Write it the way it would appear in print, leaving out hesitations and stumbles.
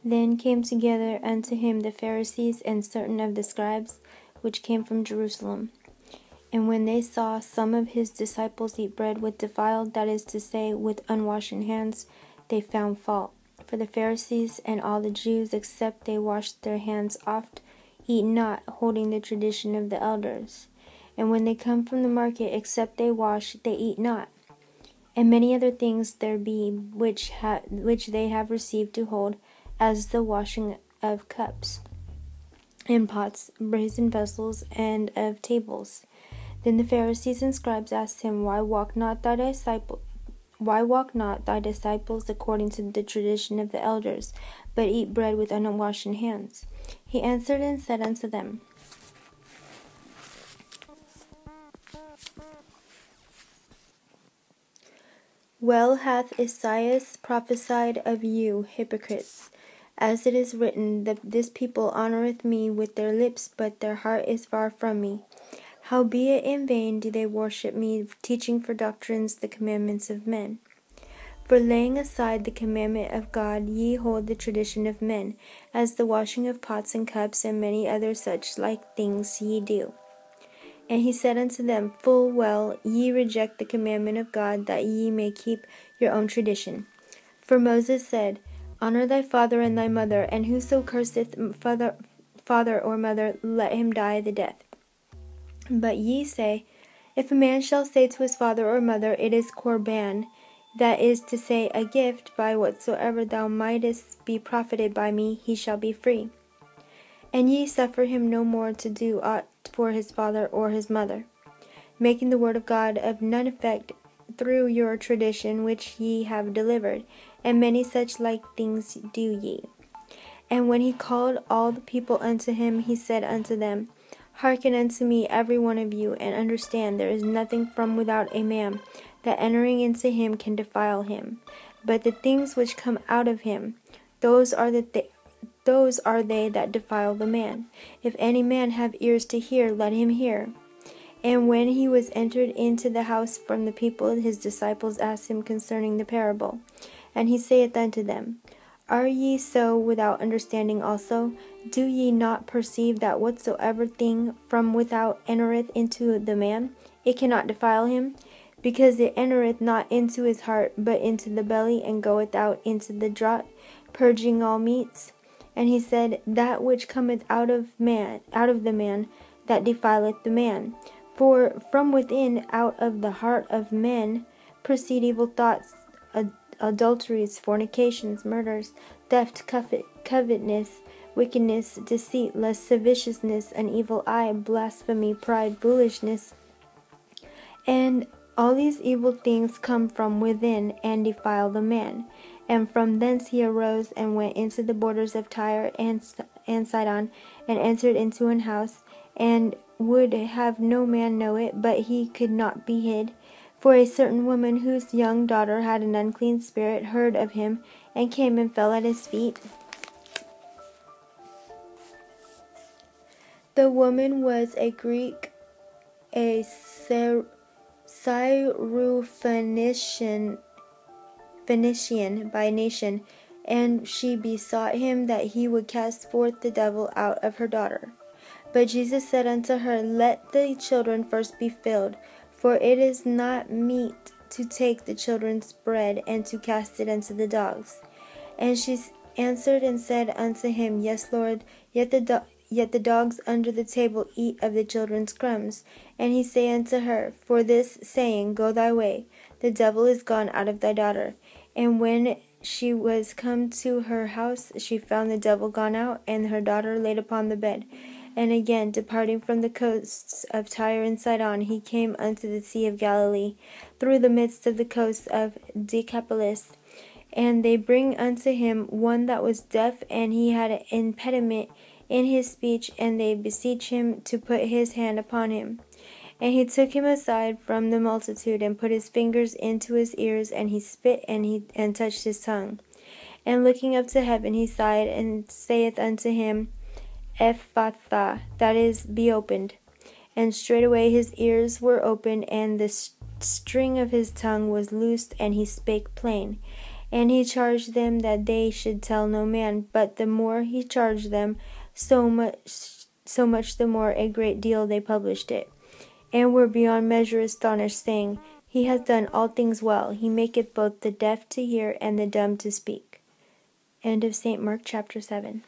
Then came together unto him the Pharisees and certain of the scribes, which came from Jerusalem. And when they saw some of his disciples eat bread with defiled, that is to say, with unwashen hands, they found fault. For the Pharisees and all the Jews, except they wash their hands oft, eat not, holding the tradition of the elders. And when they come from the market, except they wash, they eat not. And many other things there be which they have received to hold, as the washing of cups, and pots, brazen vessels, and of tables. Then the Pharisees and scribes asked him, Why walk not thy disciples according to the tradition of the elders, but eat bread with unwashen hands? He answered and said unto them, Well hath Esaias prophesied of you, hypocrites, as it is written, that this people honoureth me with their lips, but their heart is far from me. Howbeit in vain do they worship me, teaching for doctrines the commandments of men. For laying aside the commandment of God, ye hold the tradition of men, as the washing of pots and cups, and many other such like things ye do. And he said unto them, Full well ye reject the commandment of God, that ye may keep your own tradition. For Moses said, Honour thy father and thy mother, and whoso curseth father or mother, let him die the death. But ye say, If a man shall say to his father or mother, It is Korban, that is to say, a gift, by whatsoever thou mightest be profited by me, he shall be free. And ye suffer him no more to do aught for his father or his mother, making the word of God of none effect through your tradition which ye have delivered, and many such like things do ye. And when he called all the people unto him, he said unto them, Hearken unto me, every one of you, and understand there is nothing from without a man, that entering into him can defile him. But the things which come out of him, those are they that defile the man. If any man have ears to hear, let him hear. And when he was entered into the house from the people, his disciples asked him concerning the parable. And he saith unto them, Are ye so without understanding also? Do ye not perceive that whatsoever thing from without entereth into the man, it cannot defile him? Because it entereth not into his heart, but into the belly, and goeth out into the draught, purging all meats. And he said, That which cometh out of the man, that defileth the man. For from within, out of the heart of men, proceed evil thoughts, adulteries, fornications, murders, theft, covetousness, wickedness, deceit, lasciviousness, an evil eye, blasphemy, pride, foolishness. And all these evil things come from within, and defile the man. And from thence he arose, and went into the borders of Tyre and Sidon, and entered into an house, and would have no man know it, but he could not be hid. For a certain woman, whose young daughter had an unclean spirit, heard of him, and came and fell at his feet. The woman was a Greek, a Syrophoenician by nation, and she besought him that he would cast forth the devil out of her daughter. But Jesus said unto her, Let the children first be filled, for it is not meet to take the children's bread, and to cast it unto the dogs. And she answered and said unto him, Yes, Lord, yet the dogs under the table eat of the children's crumbs. And he said unto her, For this saying, Go thy way, the devil is gone out of thy daughter. And when she was come to her house, she found the devil gone out, and her daughter laid upon the bed. And again, departing from the coasts of Tyre and Sidon, he came unto the sea of Galilee, through the midst of the coast of Decapolis. And they bring unto him one that was deaf, and he had an impediment in his speech, and they beseech him to put his hand upon him. And he took him aside from the multitude, and put his fingers into his ears, and he spit, and touched his tongue. And looking up to heaven, he sighed, and saith unto him, Ephphatha, that is, be opened. And straightway his ears were opened, and the string of his tongue was loosed, and he spake plain. And he charged them that they should tell no man. But the more he charged them, so much the more a great deal they published it, and were beyond measure astonished, saying, He hath done all things well. He maketh both the deaf to hear and the dumb to speak. End of St. Mark chapter 7.